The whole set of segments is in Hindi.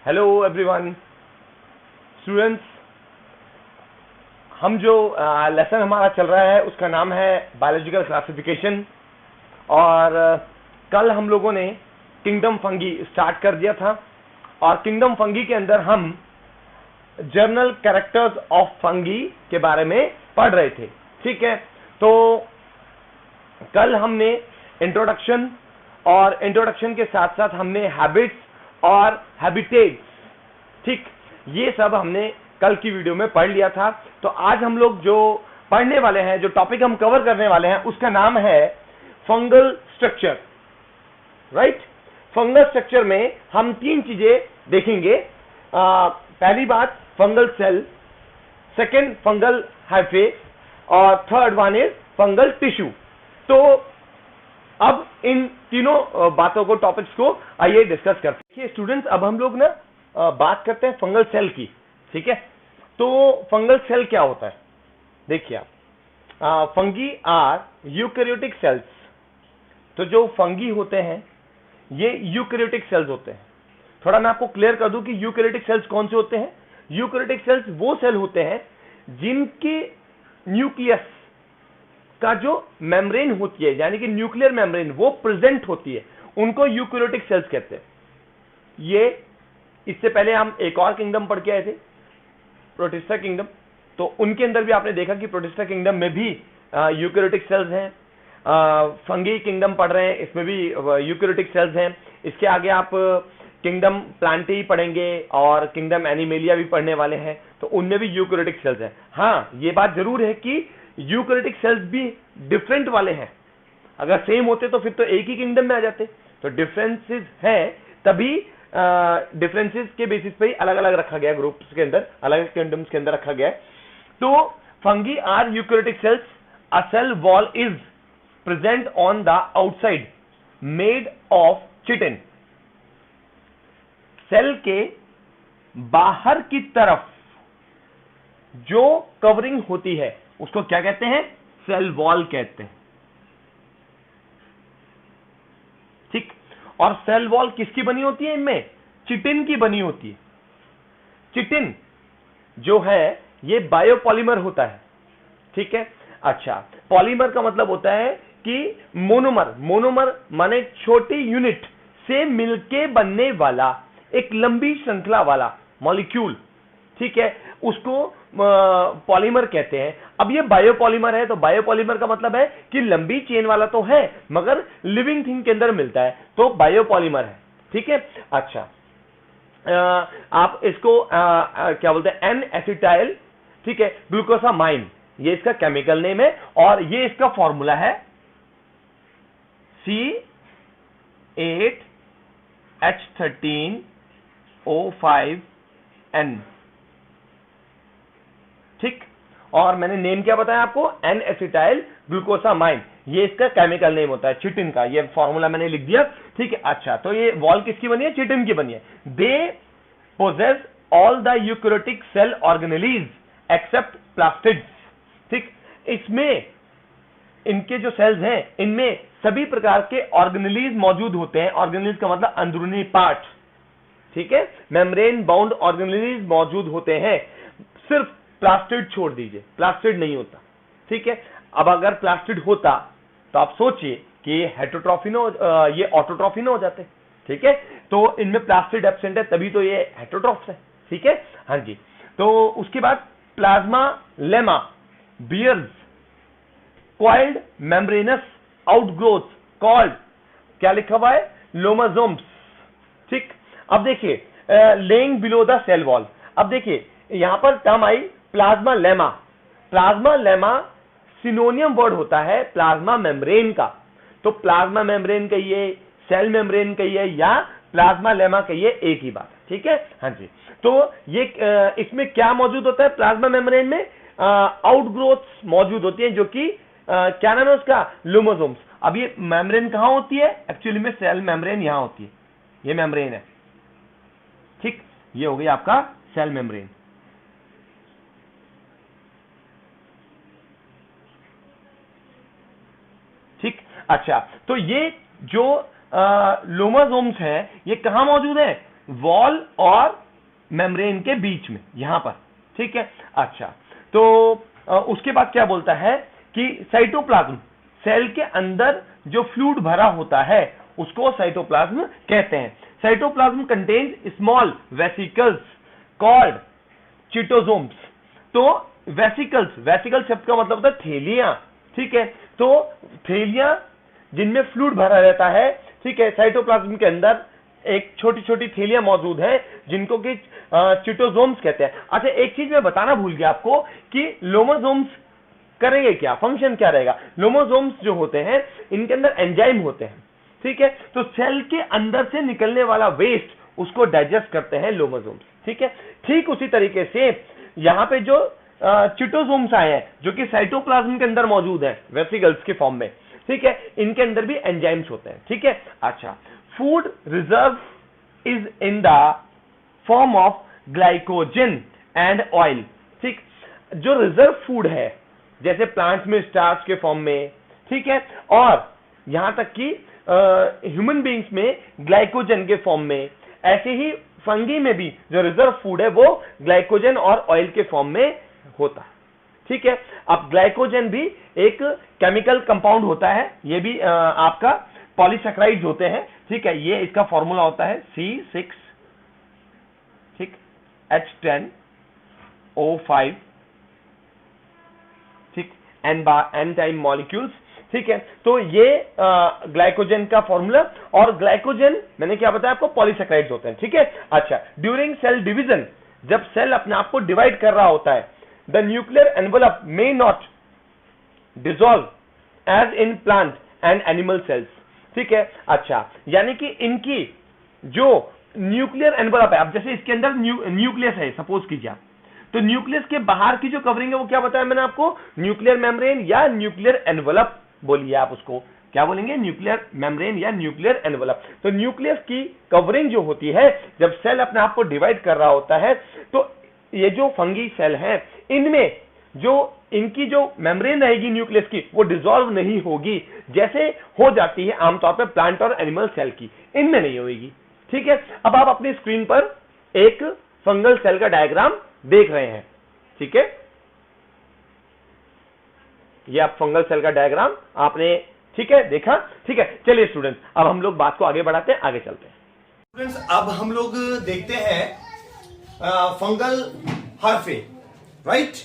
हेलो एवरीवन स्टूडेंट्स, हम जो लेसन हमारा चल रहा है उसका नाम है बायोलॉजिकल क्लासिफिकेशन। और कल हम लोगों ने किंगडम फंगी स्टार्ट कर दिया था और किंगडम फंगी के अंदर हम जर्नल कैरेक्टर्स ऑफ फंगी के बारे में पढ़ रहे थे। ठीक है, तो कल हमने इंट्रोडक्शन और इंट्रोडक्शन के साथ साथ हमने हैबिट्स और हैबिटेट्स, ठीक, ये सब हमने कल की वीडियो में पढ़ लिया था। तो आज हम लोग जो पढ़ने वाले हैं, जो टॉपिक हम कवर करने वाले हैं, उसका नाम है fungal structure. Right, fungal structure में हम तीन चीजें देखेंगे। पहली बात fungal cell, second fungal hyphae और third one is fungal tissue. तो अब इन तीनों बातों को, टॉपिक्स को आइए डिस्कस करते हैं। स्टूडेंट्स, अब हम लोग ना बात करते हैं फंगल सेल की। ठीक है, तो फंगल सेल क्या होता है? देखिए आप, फंगी आर यूकैरियोटिक सेल्स। तो जो फंगी होते हैं ये यूकैरियोटिक सेल्स होते हैं। थोड़ा मैं आपको क्लियर कर दूं कि यूकैरियोटिक सेल्स कौन से होते हैं। यूकैरियोटिक सेल्स वो सेल होते हैं जिनके न्यूक्लियस का जो मेम्ब्रेन होती है, यानी कि न्यूक्लियर मेम्ब्रेन, वो प्रेजेंट होती है, उनको यूकैरियोटिक सेल्स कहते हैं। ये इससे पहले हम एक और किंगडम पढ़ के आए थे, प्रोटिस्टा किंगडम। तो उनके अंदर भी आपने देखा कि प्रोटिस्टा किंगडम में भी यूकैरियोटिक सेल्स हैं। फंगी किंगडम पढ़ रहे हैं, इसमें भी यूकैरियोटिक सेल्स हैं। इसके आगे आप किंगडम प्लांटी पढ़ेंगे और किंगडम एनिमेलिया भी पढ़ने वाले हैं, तो उनमें भी यूकैरियोटिक सेल्स हैं। हाँ, ये बात जरूर है कि यूकैरियोटिक सेल्स भी डिफरेंट वाले हैं। अगर सेम होते तो फिर तो एक ही किंगडम में आ जाते। तो डिफरेंसेस हैं, तभी डिफरेंसेस के बेसिस पे ही अलग अलग रखा गया, ग्रुप्स के अंदर, अलग किंगडम्स के अंदर रखा गया है। तो fungi are eukaryotic cells. A cell wall is present on the outside made of chitin. Cell के बाहर की तरफ जो कवरिंग होती है उसको क्या कहते हैं? सेल वॉल कहते हैं। ठीक, और सेल वॉल किसकी बनी होती है? इनमें चिटिन की बनी होती है। चिटिन जो है ये बायोपॉलीमर होता है। ठीक है, अच्छा, पॉलीमर का मतलब होता है कि मोनोमर, मोनोमर माने छोटी यूनिट से मिलके बनने वाला एक लंबी श्रृंखला वाला मॉलिक्यूल। ठीक है, उसको पॉलीमर कहते हैं। अब ये बायोपॉलीमर है, तो बायोपॉलीमर का मतलब है कि लंबी चेन वाला तो है मगर लिविंग थिंग के अंदर मिलता है, तो बायोपॉलीमर है। ठीक है, अच्छा, आप इसको क्या बोलते हैं? एन एसिटाइल, ठीक है, ग्लूकोसामाइन, ये इसका केमिकल नेम है और ये इसका फॉर्मूला है C8H13O5N। ठीक, और मैंने नेम क्या बताया आपको? एन एसिटाइल ग्लूकोसामाइन, ये इसका केमिकल नेम होता है चिटिन का। ये फॉर्मूला मैंने लिख दिया। ठीक है, अच्छा, तो ये वॉल किसकी बनी है? चिटिन की बनी है। They possess all the eukaryotic cell organelles except plastids. ठीक, इसमें इनके जो सेल्स हैं इनमें सभी प्रकार के ऑर्गेनेलीज मौजूद होते हैं। ऑर्गेनेलीज का मतलब अंदरूनी पार्ट। ठीक है, मेम्ब्रेन बाउंड ऑर्गेनेलीज मौजूद होते हैं। सिर्फ प्लास्टिड छोड़ दीजिए, प्लास्टिड नहीं होता। ठीक है, अब अगर प्लास्टिड होता तो आप सोचिए कि ये हेटरोट्रॉफी ना ये ऑटोट्रॉफी ना हो जाते। ठीक है, तो इनमें प्लास्टिड एब्सेंट है, तभी तो ये हेटरोट्रॉफ्स है। ठीक है, हाँ जी। तो उसके बाद plasmalemma bears coiled membranous outgrowth called, क्या लिखा हुआ है? लोमाजोम्स। ठीक, अब देखिए lying below the cell wall. अब देखिए यहां पर टर्म आई plasmalemma. Plasmalemma synonym word होता है प्लाज्मा मेम्ब्रेन का। तो प्लाज्मा मेम्ब्रेन कहिए, सेल मेम्ब्रेन कहिए या प्लाज्मा लेमा कहिए, एक ही बात है। ठीक है, हाँ जी। तो ये इसमें क्या मौजूद होता है? प्लाज्मा मेम्ब्रेन में आउटग्रोथ मौजूद होती है, जो कि क्या नाम है उसका? लोमोसोम्स। अब ये मेम्ब्रेन कहां होती है? एक्चुअली में सेल मेम्ब्रेन यहां होती है, ये मेम्ब्रेन है। ठीक, ये हो गई आपका सेल मेम्ब्रेन। ठीक, अच्छा, तो ये जो लोमासोम्स है ये कहां मौजूद है? वॉल और मेम्ब्रेन के बीच में, यहां पर, ठीक है। अच्छा, तो उसके बाद क्या बोलता है कि साइटोप्लाज्म, सेल के अंदर जो फ्लूइड भरा होता है उसको साइटोप्लाज्म कहते हैं। Cytoplasm contains small vesicles called chitosomes. तो वेसिकल्स, वेसिकल शब्द का मतलब होता है थैलियां, ठीक है। तो थैलियां जिनमें फ्लूइड भरा रहता है, ठीक है, साइटोप्लाज्म के अंदर एक छोटी छोटी थैलियां मौजूद है जिनको कि चिटोसोम्स कहते हैं। अच्छा, एक चीज मैं बताना भूल गया आपको कि लोमोसोम्स करेंगे क्या, फंक्शन क्या रहेगा। लोमोसोम्स जो होते हैं इनके अंदर एंजाइम होते हैं, ठीक है। तो सेल के अंदर से निकलने वाला वेस्ट उसको डाइजेस्ट करते हैं लोमोसोम्स, ठीक है। ठीक उसी तरीके से यहां पे जो चिटोसोम्स आए हैं जो कि साइटोप्लाज्म के अंदर मौजूद है वेसिकल्स के फॉर्म में, ठीक है, इनके अंदर भी एंजाइम्स होते हैं, ठीक है। अच्छा, food reserve is in the form of glycogen and oil, ठीक। जो रिजर्व फूड है जैसे प्लांट्स में स्टार्च के फॉर्म में, ठीक है, और यहां तक कि ह्यूमन बींग्स में ग्लाइकोजन के फॉर्म में, ऐसे ही फंगी में भी जो रिजर्व फूड है वो ग्लाइकोजन और ऑयल के फॉर्म में होता है, ठीक है। अब ग्लाइकोजन भी एक केमिकल कंपाउंड होता है, ये भी आपका पॉलीसैकेराइड्स होते हैं, ठीक है। ये इसका फॉर्मूला होता है C6, ठीक, H10O5, ठीक, N टाइम मॉलिक्यूल्स, ठीक है। तो ये ग्लाइकोजन का फॉर्मूला, और ग्लाइकोजन मैंने क्या बताया आपको, पॉलीसैकेराइड्स होते हैं, ठीक है। अच्छा, ड्यूरिंग सेल डिवीजन, जब सेल अपने आप को डिवाइड कर रहा होता है, the nuclear envelope may not dissolve as in plant and animal cells, ठीक है। अच्छा, यानी कि इनकी जो न्यूक्लियर एनवेलप है, अब जैसे इसके अंदर न्यूक्लियस है सपोज कीजिए आप, तो न्यूक्लियस के बाहर की जो कवरिंग है वो क्या बताया मैंने आपको, न्यूक्लियर मेम्ब्रेन या न्यूक्लियर एनवेलप बोलिए आप उसको, क्या बोलेंगे, न्यूक्लियर मेम्ब्रेन या न्यूक्लियर एनवेलप। तो न्यूक्लियस की कवरिंग जो होती है जब सेल अपने आप को डिवाइड कर रहा होता है, तो ये जो फंगी सेल है इनमें जो इनकी जो मेम्ब्रेन रहेगी न्यूक्लियस की वो डिसॉल्व नहीं होगी जैसे हो जाती है आमतौर पर प्लांट और एनिमल सेल की, इनमें नहीं होगी, ठीक है। अब आप अपनी स्क्रीन पर एक फंगल सेल का डायग्राम देख रहे हैं, ठीक है। ये आप फंगल सेल का डायग्राम आपने, ठीक है, देखा, ठीक है। चलिए स्टूडेंट्स, अब हम लोग बात को आगे बढ़ाते हैं, आगे चलते हैं। स्टूडेंट्स, अब हम लोग देखते हैं फंगल हाइफे, राइट।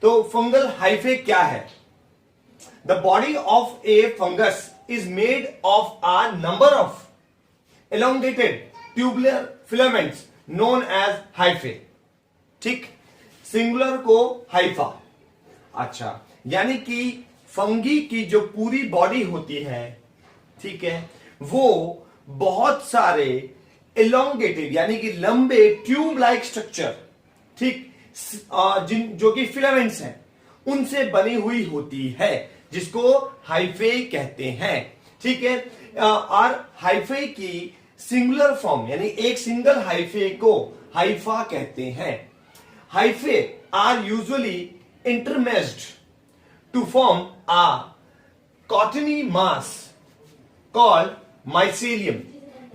तो फंगल हाइफे क्या है। The body of A fungus is made of a number of elongated tubular filaments known as hyphae, ठीक, सिंगुलर को हाइफा। अच्छा, यानी कि फंगी की जो पूरी बॉडी होती है, ठीक है, वो बहुत सारे elongated यानी कि लंबे ट्यूब लाइक स्ट्रक्चर, ठीक, जो कि फिलामेंट्स हैं उनसे बनी हुई होती है, जिसको हाइफे कहते हैं, ठीक है। और हाइफे की सिंगुलर फॉर्म यानी एक सिंगल हाइफे को हाइफा कहते हैं। Hyphae are usually intermeshed to form a cottony mass called mycelium,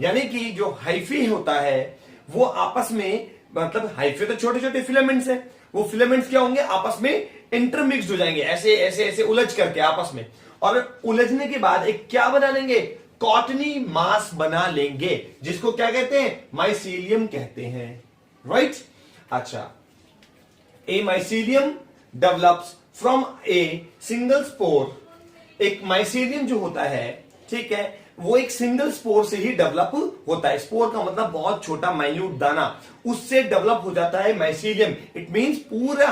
यानी कि जो हाइफे होता है वो आपस में, मतलब हाइफे तो छोटे छोटे फिलामेंट्स हैं, वो फिलामेंट्स क्या होंगे, आपस में इंटरमिक्स्ड हो जाएंगे, ऐसे ऐसे ऐसे उलझ करके आपस में, और उलझने के बाद एक क्या बना लेंगे, कॉटनी मास बना लेंगे, जिसको क्या कहते हैं, माइसीलियम कहते हैं, राइट। अच्छा, a mycelium develops from a single spore. एक माइसीलियम जो होता है, ठीक है, वो एक सिंगल स्पोर से ही डेवलप होता है। स्पोर का मतलब बहुत छोटा माइन्यूट दाना, उससे डेवलप हो जाता है माइसीलियम। इट मींस पूरा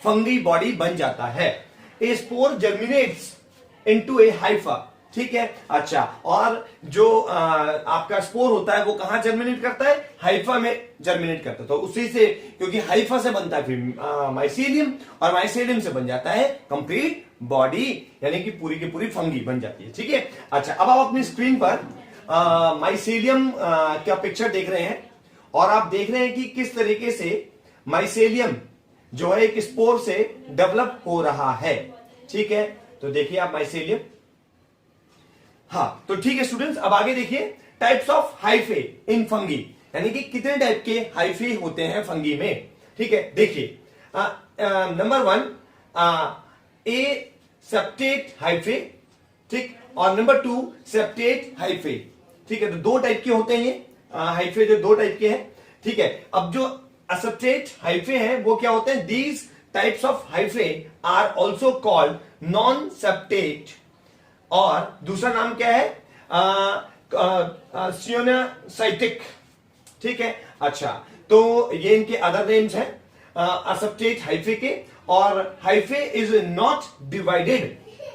फंगी बॉडी बन जाता है। ए स्पोर जर्मिनेट्स इनटू ए हाइफा, ठीक है। अच्छा, और जो आपका स्पोर होता है वो कहां जर्मिनेट करता है, हाइफा में जर्मिनेट करता है। तो उसी से, क्योंकि हाइफा से बनता है फिर माइसीलियम, और माइसीलियम से बन जाता है कंप्लीट बॉडी, यानी कि पूरी की पूरी फंगी बन जाती है, ठीक है। अच्छा, अब आप अपनी स्क्रीन पर माइसीलियम का पिक्चर देख रहे हैं, और आप देख रहे हैं कि किस तरीके से माइसीलियम जो है एक स्पोर से डेवलप हो रहा है, ठीक है। तो देखिए आप माइसीलियम, हाँ, तो ठीक है स्टूडेंट्स, अब आगे देखिए types of hyphae in fungi, यानी कि कितने टाइप के हाइफे होते हैं फंगी में, ठीक है। देखिए नंबर 1 ए सेप्टेट हाइफे, ठीक, और नंबर 2 सेप्टेट हाइफे, ठीक है। तो 2 टाइप के होते हैं ये हाइफे, जो 2 टाइप के हैं, ठीक है। अब जो एसेप्टेट हाइफे हैं वो क्या होते हैं, these types of hyphae are also called non septate, और दूसरा नाम क्या है सियोनासाइटिक, ठीक है। अच्छा, तो ये इनके अदर नेम्स हैं एसेप्टेट हाइफे के। और hyphae is not divided,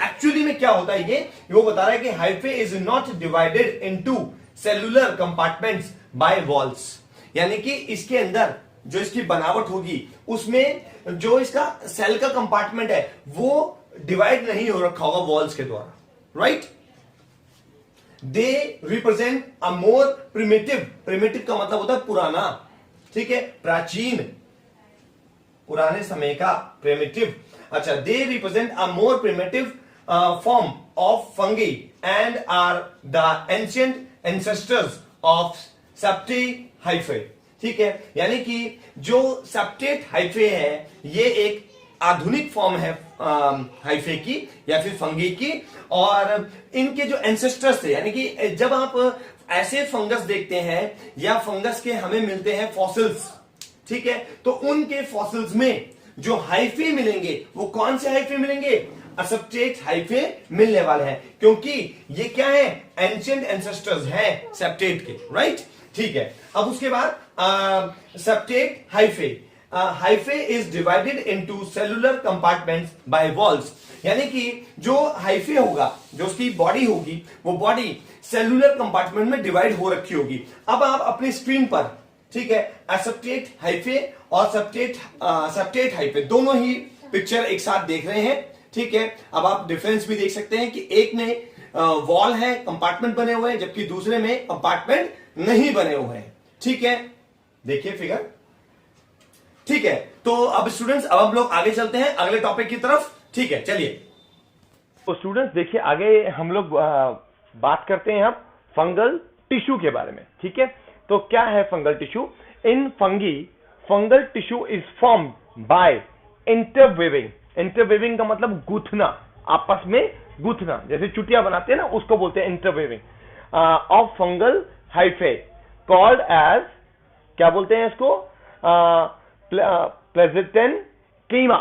actually में क्या होता है ये वो बता रहा है कि hyphae is not divided into cellular compartments by walls, यानी कि इसके अंदर जो इसकी बनावट होगी उसमें जो इसका सेल का कंपार्टमेंट है वो डिवाइड नहीं हो रखा होगा वॉल्स के द्वारा, right. They represent a more primitive, primitive का मतलब होता है पुराना, ठीक है, प्राचीन, पुराने समय का, प्रिमिटिव। अच्छा, they represent a more primitive form of fungi and are the ancient ancestors of septate hyphae, ठीक है। यानी कि जो सेप्टेट हाइफे है ये एक आधुनिक फॉर्म है हाइफे की या फिर फंगी की, और इनके जो एंसेस्टर्स थे, यानी कि जब आप ऐसे फंगस देखते हैं या फंगस के हमें मिलते हैं फॉसिल्स, ठीक है, तो उनके फॉसिल्स में जो हाइफे मिलेंगे वो कौन से हाइफे मिलेंगे, एसेप्टेट हाइफे मिलने वाले हैं, क्योंकि ये क्या है, एंशिएंट एंसेस्टर्स हैं सेप्टेट के, राइट, ठीक है। अब उसके बाद septate hyphae, hyphae is divided into cellular compartments by walls, यानी कि जो हाइफे होगा, जो उसकी बॉडी होगी, वो बॉडी सेलुलर कंपार्टमेंट में डिवाइड हो रखी होगी। अब आप अपनी स्क्रीन पर, ठीक है, एसेप्टेट हाइफे और सेप्टेट हाइफे दोनों ही पिक्चर एक साथ देख रहे हैं, ठीक है। अब आप डिफरेंस भी देख सकते हैं कि एक में वॉल है, कंपार्टमेंट बने हुए हैं, जबकि दूसरे में कंपार्टमेंट नहीं बने हुए हैं, ठीक है। देखिए फिगर, ठीक है। तो अब स्टूडेंट्स, अब हम लोग आगे चलते हैं अगले टॉपिक की तरफ, ठीक है, चलिए। तो स्टूडेंट्स देखिए, आगे हम लोग बात करते हैं अब फंगल टिश्यू के बारे में, ठीक है। तो क्या है fungal tissue? In fungi, fungal tissue is formed by interweaving. Interweaving का मतलब गूंथना, आपस में गूंथना, जैसे चुटिया बनाते हैं ना, उसको बोलते हैं interweaving of fungal hyphae, called as, क्या बोलते हैं इसको, प्लेजेंटेनकीमा,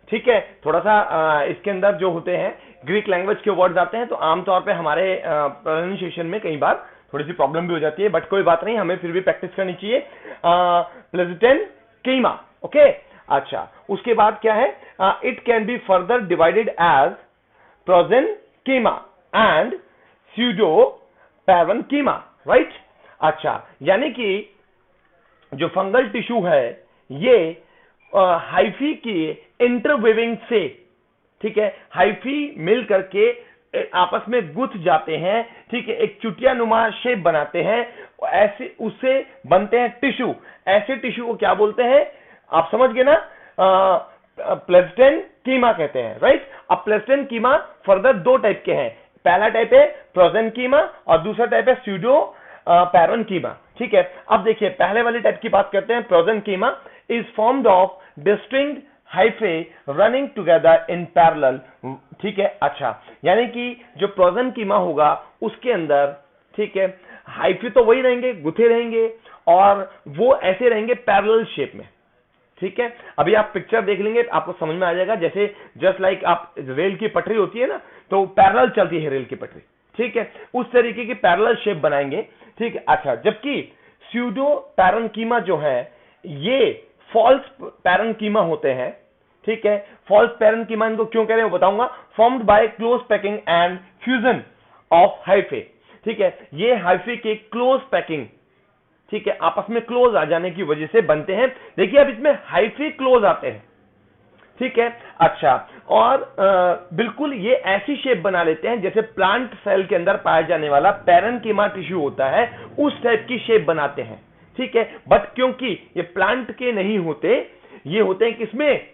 ठीक है। थोड़ा सा इसके अंदर जो होते हैं ग्रीक लैंग्वेज के वर्ड्स आते हैं, तो आमतौर पे हमारे प्रोनाउंसिएशन में कई बार थोड़ी सी प्रॉब्लम भी हो जाती है, बट कोई बात नहीं, हमें फिर भी प्रैक्टिस करनी चाहिए। Plectenchyma, okay. अच्छा, उसके बाद क्या है, it can be further divided as prosenchyma and pseudoparenchyma, right. अच्छा, यानी कि जो फंगल टिश्यू है ये हाइफी की इंटरवेविंग से, ठीक है, हाइफी मिल करके आपस में गुथ जाते हैं, ठीक है, एक चुटिया नुमा शेप बनाते हैं, ऐसे उससे बनते हैं टिश्यू। ऐसे टिश्यू को क्या बोलते हैं, आप समझ गए ना, प्लेजेंटेनकीमा कहते हैं, राइट। अब प्लेजेंटेनकीमा फर्दर 2 टाइप के हैं, पहला टाइप है प्रोजेनकीमा और दूसरा टाइप है स्यूडोपैरेन्कीमा, ठीक है। अब देखिए, पहले वाली टाइप की बात करते हैं। Prosenchyma is formed of distinct hyphae running together in parallel, ठीक है। अच्छा, यानी कि जो प्रोजेनकीमा होगा उसके अंदर, ठीक है, हाइफे तो वही रहेंगे, गुथे रहेंगे, और वो ऐसे रहेंगे पैरेलल शेप में, ठीक है। अभी आप पिक्चर देख लेंगे आपको समझ में आ जाएगा, जैसे जस्ट लाइक आप रेल की पटरी होती है ना, तो पैरेलल चलती है रेल की पटरी, ठीक है, उस तरीके की पैरेलल शेप बनाएंगे, ठीक है। अच्छा, जबकि स्यूडोपैरेन्कीमा जो है ये फॉल्स पैरेन्कीमा होते हैं, ठीक है। फॉल्स पैरेन्कीमा इनको क्यों कह रहे हैं वो बताऊंगा। Formed by close packing and fusion of hyphae, ठीक है, ये हाइफे के क्लोज पैकिंग, ठीक है, आपस में क्लोज आ जाने की वजह से बनते हैं। देखिए, अब इसमें हाइफे क्लोज आते हैं, ठीक है। अच्छा, और बिल्कुल ये ऐसी शेप बना लेते हैं जैसे प्लांट सेल के अंदर पाया जाने वाला पैरेन्कीमा टिश्यू होता है, उस टाइप की शेप बनाते हैं, ठीक है। बट क्योंकि ये प्लांट के नहीं होते, ये होते हैं किसमें,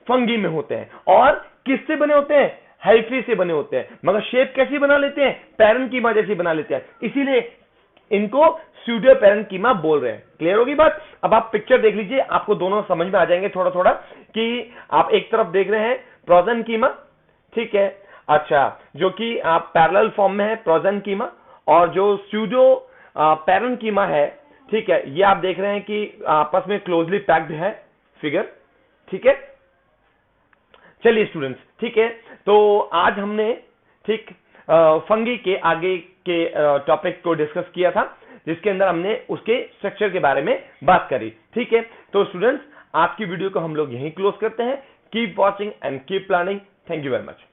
फंगी में होते हैं, और किससे बने होते हैं, हाइफे से बने होते हैं, मगर शेप कैसी बना लेते हैं, पैरेन्कीमा जैसी बना लेते हैं, इसीलिए इनको स्यूडो पैरेन्कीमा बोल रहे हैं। क्लियर होगी बात? अब आप पिक्चर देख लीजिए, आपको दोनों समझ में आ जाएंगे थोड़ा थोड़ा कि आप एक तरफ देख रहे हैं प्रोजेन्कीमा, ठीक है, अच्छा, जो कि आप पैरेलल फॉर्म में है प्रोजेन्कीमा, और जो स्यूडो पैरेन्कीमा है, ठीक है, ये आप देख रहे हैं कि आपस में क्लोजली पैक्ड है फिगर, ठीक है। चलिए स्टूडेंट्स, ठीक है, तो आज हमने ठीक फंगी के आगे के टॉपिक को डिस्कस किया था, जिसके अंदर हमने उसके स्ट्रक्चर के बारे में बात करी, ठीक है। तो स्टूडेंट्स, आज की वीडियो को हम लोग यहीं क्लोज करते हैं। Keep watching and keep planning. Thank you very much.